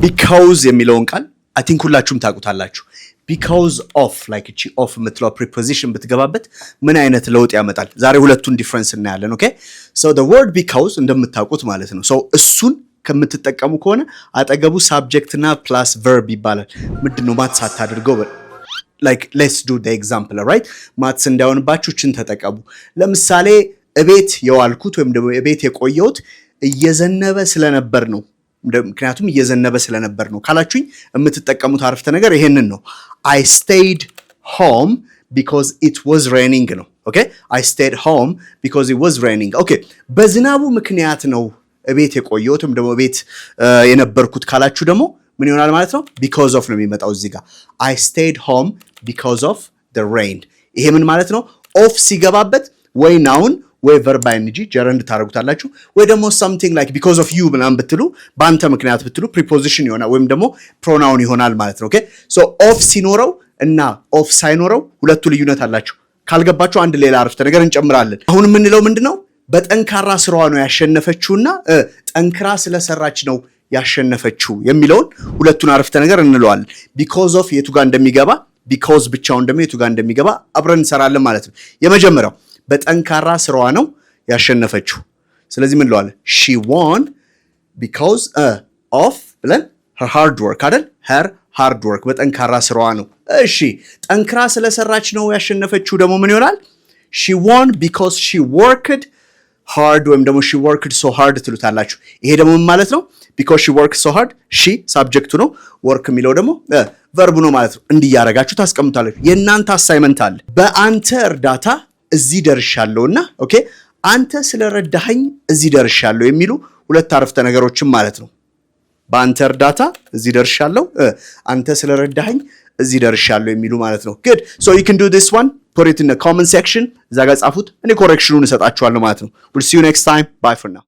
because የሚለውን ቃል I think ሁላችሁም ታውቁታላችሁ። because of like እቺ of የምትለው preposition ብትገባበት ምን አይነት ለውጥ ያመጣል? ዛሬ ሁለቱን ዲፈረንስ እናያለን። ኦኬ so the word because እንደምታውቁት ማለት ነው። so እሱን ከምትጠቀሙ ከሆነ አጠገቡ subject እና plus verb ይባላል። ምንድነው ማትስ አታድርገው like let's do the example right ማትስ እንዳይሆንባችሁ እቺን ተጠቀሙ። ለምሳሌ እቤት የዋልኩት ወይም ደግሞ እቤት የቆየሁት እየዘነበ ስለነበር ነው። ምክንያቱም እየዘነበ ስለነበር ነው ካላችሁኝ የምትጠቀሙት አረፍተ ነገር ይሄንን ነው። I stayed home because it was raining ነው። ኦኬ I stayed home because it was raining። ኦኬ በዝናቡ ምክንያት ነው እቤት የቆየሁት ወይም ደግሞ እቤት የነበርኩት ካላችሁ ደግሞ ምን ይሆናል ማለት ነው? because of ነው የሚመጣው እዚህ ጋር I stayed home because of the rain። ይሄ ምን ማለት ነው? of ሲገባበት ወይ ናውን ወይ verb ing ጀረንድ ታረጉታላችሁ ወይ ደግሞ something like because of you ምናምን ብትሉ ባንተ ምክንያት ብትሉ preposition ይሆናል ወይም ደግሞ pronoun ይሆናል ማለት ነው። ኦኬ so of ሲኖረው እና of ሳይኖረው ሁለቱ ልዩነት አላቸው። ካልገባችሁ አንድ ሌላ አረፍተ ነገር እንጨምራለን። አሁን የምንለው ምንድነው? በጠንካራ ስራዋ ነው ያሸነፈችውና ጠንክራ ስለሰራች ነው ያሸነፈችው የሚለውን ሁለቱን አረፍተ ነገር እንለዋለን። because of የቱ ጋር እንደሚገባ because ብቻውን ደግሞ የቱ ጋር እንደሚገባ አብረን እንሰራለን ማለት ነው። የመጀመሪያው በጠንካራ ስራዋ ነው ያሸነፈችው። ስለዚህ ምን እንለዋለን? she won because of ብለን her hard work አይደል? her hard work በጠንካራ ስራዋ ነው። እሺ ጠንክራ ስለሰራች ነው ያሸነፈችው ደግሞ ምን ይሆናል? she won because she worked hard ወይም ደግሞ she worked so hard ትሉታላችሁ። ይሄ ደግሞ ምን ማለት ነው? because she worked so hard she subject ነው work የሚለው ደግሞ verb ነው ማለት ነው። እንዲያረጋችሁ ታስቀምጣላችሁ። የእናንተ አሳይመንት አለ። በአንተ እርዳታ እዚህ ደርሻለሁና ኦኬ አንተ ስለረዳኸኝ እዚህ ደርሻለሁ የሚሉ ሁለት አረፍተ ነገሮችን ማለት ነው። በአንተ እርዳታ እዚህ ደርሻለሁ፣ አንተ ስለረዳኸኝ እዚህ ደርሻለሁ የሚሉ ማለት ነው። good so you can do this one, put it in the comment section እዛ ጋር ጻፉት፣ እኔ ኮሬክሽኑን እሰጣችኋለሁ ማለት ነው። we'll see you next time, bye for now.